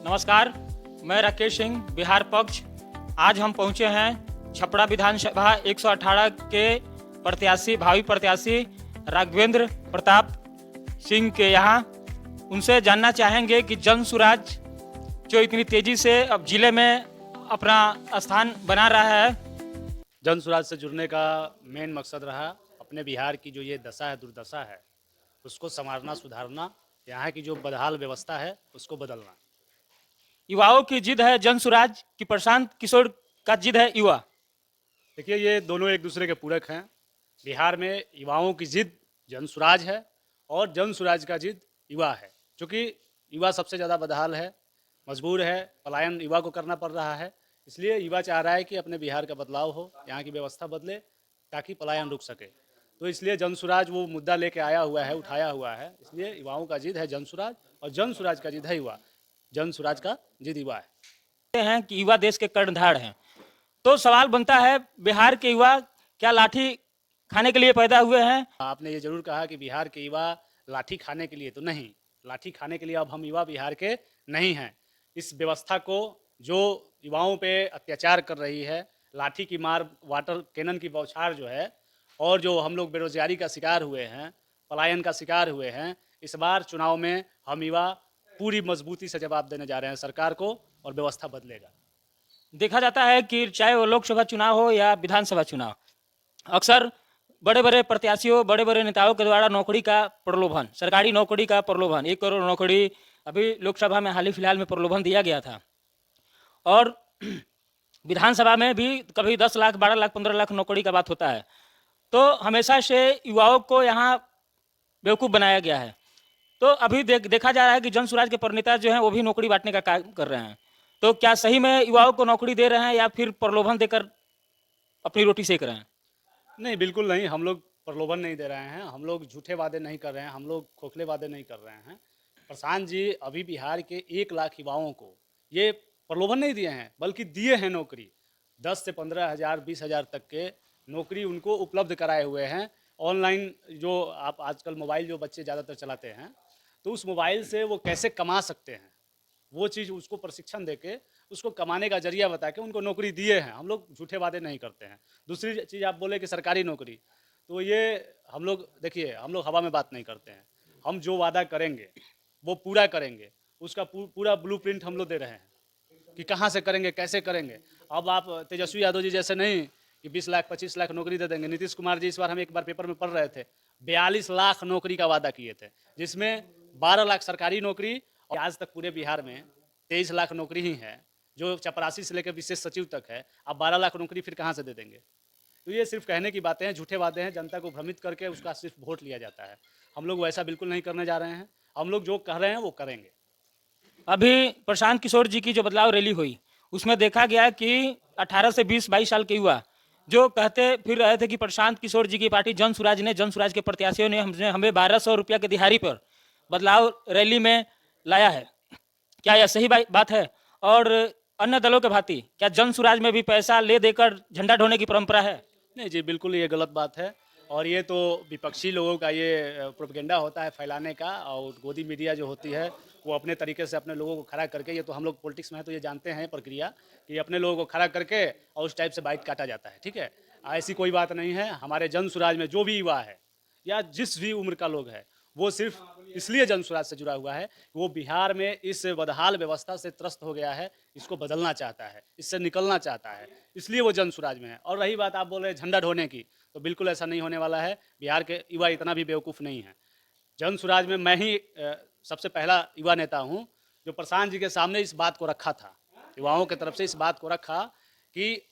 नमस्कार, मैं राकेश सिंह, बिहार पक्ष। आज हम पहुंचे हैं छपरा विधानसभा 118 के प्रत्याशी, भावी प्रत्याशी राघवेंद्र प्रताप सिंह के यहाँ। उनसे जानना चाहेंगे कि जन सुराज जो इतनी तेजी से अब जिले में अपना स्थान बना रहा है। जन सुराज से जुड़ने का मेन मकसद रहा अपने बिहार की जो ये दशा है, दुर्दशा है, उसको संवारना, सुधारना, यहाँ की जो बदहाल व्यवस्था है उसको बदलना। युवाओं की जिद है जन सुराज की, प्रशांत किशोर का जिद है युवा। देखिए, ये दोनों एक दूसरे के पूरक हैं। बिहार में युवाओं की जिद जन सुराज है और जन सुराज का जिद युवा है, क्योंकि युवा सबसे ज़्यादा बदहाल है, मजबूर है, पलायन युवा को करना पड़ रहा है। इसलिए युवा चाह रहा है कि अपने बिहार का बदलाव हो, यहाँ की व्यवस्था बदले ताकि पलायन रुक सके। तो इसलिए जन सुराज वो मुद्दा लेके आया हुआ है, उठाया हुआ है। इसलिए युवाओं का जिद है जन सुराज और जन सुराज का जिद है युवा। जन सुराज का जिद युवा है। हैं कि युवा देश के कर्णधार हैं, तो सवाल बनता है बिहार के युवा क्या लाठी खाने के लिए पैदा हुए हैं? आपने ये जरूर कहा कि बिहार के युवा लाठी खाने के लिए, तो नहीं, लाठी खाने के लिए अब हम युवा बिहार के नहीं हैं। इस व्यवस्था को जो युवाओं पे अत्याचार कर रही है, लाठी की मार, वाटर कैनन की बौछार जो है, और जो हम लोग बेरोजगारी का शिकार हुए हैं, पलायन का शिकार हुए हैं, इस बार चुनाव में हम युवा पूरी मजबूती से जवाब देने जा रहे हैं सरकार को, और व्यवस्था बदलेगा। देखा जाता है कि चाहे वो लोकसभा चुनाव हो या विधानसभा चुनाव, अक्सर बड़े बड़े प्रत्याशियों, बड़े बड़े नेताओं के द्वारा नौकरी का प्रलोभन, सरकारी नौकरी का प्रलोभन, 1 करोड़ नौकरी अभी लोकसभा में हाल ही फिलहाल में प्रलोभन दिया गया था, और विधानसभा में भी कभी 10 लाख, 12 लाख, 15 लाख नौकरी का बात होता है। तो हमेशा से युवाओं को यहाँ बेवकूफ़ बनाया गया है। तो अभी देखा जा रहा है कि जन सुराज के प्रणेता जो हैं वो भी नौकरी बांटने का काम कर रहे हैं। तो क्या सही में युवाओं को नौकरी दे रहे हैं या फिर प्रलोभन देकर अपनी रोटी सेक रहे हैं? नहीं, बिल्कुल नहीं। हम लोग प्रलोभन नहीं दे रहे हैं, हम लोग झूठे वादे नहीं कर रहे हैं, हम लोग खोखले वादे नहीं कर रहे हैं। प्रशांत जी अभी बिहार के 1 लाख युवाओं को ये प्रलोभन नहीं दिए हैं, बल्कि दिए हैं नौकरी। 10 से 15 हज़ार, 20 हज़ार तक के नौकरी उनको उपलब्ध कराए हुए हैं। ऑनलाइन जो आप आजकल मोबाइल जो बच्चे ज़्यादातर चलाते हैं, तो उस मोबाइल से वो कैसे कमा सकते हैं, वो चीज़ उसको प्रशिक्षण देके, उसको कमाने का जरिया बता के उनको नौकरी दिए हैं। हम लोग झूठे वादे नहीं करते हैं। दूसरी चीज़ आप बोले कि सरकारी नौकरी, तो ये हम लोग, देखिए, हम लोग हवा में बात नहीं करते हैं। हम जो वादा करेंगे वो पूरा करेंगे, उसका पूरा ब्लूप्रिंट हम लोग दे रहे हैं कि कहाँ से करेंगे, कैसे करेंगे। अब आप तेजस्वी यादव जी जैसे नहीं कि 20 लाख 25 लाख नौकरी दे देंगे। नीतीश कुमार जी इस बार हम एक बार पेपर में पढ़ रहे थे, 42 लाख नौकरी का वादा किए थे, जिसमें 12 लाख सरकारी नौकरी, और आज तक पूरे बिहार में 23 लाख नौकरी ही है, जो चपरासी से लेकर विशेष सचिव तक है। अब 12 लाख नौकरी फिर कहाँ से दे देंगे? तो ये सिर्फ कहने की बातें हैं, झूठे वादे हैं, जनता को भ्रमित करके उसका सिर्फ वोट लिया जाता है। हम लोग वैसा बिल्कुल नहीं करने जा रहे हैं। हम लोग जो कह रहे हैं वो करेंगे। अभी प्रशांत किशोर जी की जो बदलाव रैली हुई, उसमें देखा गया कि 18 से 20-22 साल के युवा जो कहते फिर रहे थे कि प्रशांत किशोर जी की पार्टी जन सुराज के प्रत्याशियों ने हमें 1200 रुपया के दिहाड़ी पर बदलाव रैली में लाया है। क्या यह सही बात है? और अन्य दलों के भांति क्या जन सुराज में भी पैसा ले देकर झंडा ढोने की परंपरा है? नहीं जी, बिल्कुल ये गलत बात है, और ये तो विपक्षी लोगों का ये प्रोपेगेंडा होता है फैलाने का, और गोदी मीडिया जो होती है वो अपने तरीके से अपने लोगों को खड़ा करके, ये तो हम लोग पॉलिटिक्स में है तो ये जानते हैं प्रक्रिया, कि अपने लोगों को खड़ा करके और उस टाइप से बाइट काटा जाता है। ठीक है, ऐसी कोई बात नहीं है। हमारे जन सुराज में जो भी युवा है या जिस भी उम्र का लोग है, वो सिर्फ इसलिए जन सुराज से जुड़ा हुआ है, वो बिहार में इस बदहाल व्यवस्था से त्रस्त हो गया है, इसको बदलना चाहता है, इससे निकलना चाहता है, इसलिए वो जन सुराज में है। और रही बात आप बोल रहे हैं झंडा ढोने की, तो बिल्कुल ऐसा नहीं होने वाला है। बिहार के युवा इतना भी बेवकूफ़ नहीं है। जन सुराज में मैं ही सबसे पहला युवा नेता हूँ जो प्रशांत जी के सामने इस बात को रखा था, युवाओं की तरफ से इस बात को रखा कि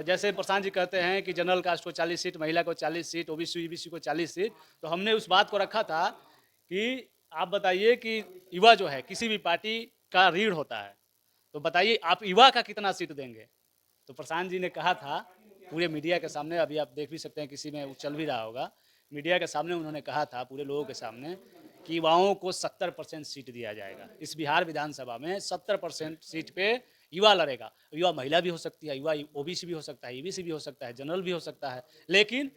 जैसे प्रशांत जी कहते हैं कि जनरल कास्ट को 40 सीट, महिला को 40 सीट, ओबीसी ईबीसी को 40 सीट, तो हमने उस बात को रखा था कि आप बताइए कि युवा जो है किसी भी पार्टी का रीढ़ होता है, तो बताइए आप युवा का कितना सीट देंगे? तो प्रशांत जी ने कहा था पूरे मीडिया के सामने, अभी आप देख भी सकते हैं, किसी में चल भी रहा होगा, मीडिया के सामने उन्होंने कहा था पूरे लोगों के सामने कि युवाओं को 70% सीट दिया जाएगा। इस बिहार विधानसभा में 70% सीट पे युवा लड़ेगा। युवा महिला भी हो सकती है, युवा ओबीसी भी हो सकता है, ईबीसी भी हो सकता है, जनरल भी हो सकता है, लेकिन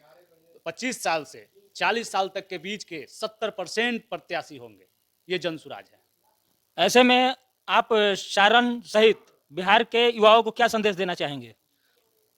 25 साल से 40 साल तक के बीच के 70% प्रत्याशी होंगे। ये जन सुराज है। ऐसे में आप सारण सहित बिहार के युवाओं को क्या संदेश देना चाहेंगे?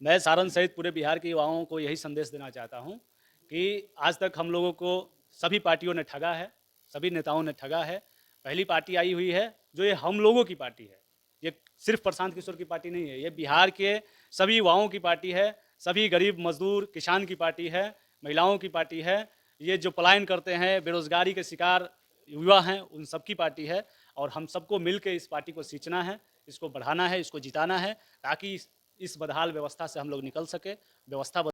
मैं सारण सहित पूरे बिहार के युवाओं को यही संदेश देना चाहता हूं कि आज तक हम लोगों को सभी पार्टियों ने ठगा है, सभी नेताओं ने ठगा है। पहली पार्टी आई हुई है जो ये हम लोगों की पार्टी है। ये सिर्फ प्रशांत किशोर की पार्टी नहीं है, ये बिहार के सभी युवाओं की पार्टी है, सभी गरीब मजदूर किसान की पार्टी है, महिलाओं की पार्टी है। ये जो पलायन करते हैं, बेरोजगारी के शिकार युवा हैं, उन सबकी पार्टी है। और हम सबको मिल के इस पार्टी को सींचना है, इसको बढ़ाना है, इसको जिताना है, ताकि इस बदहाल व्यवस्था से हम लोग निकल सके। व्यवस्था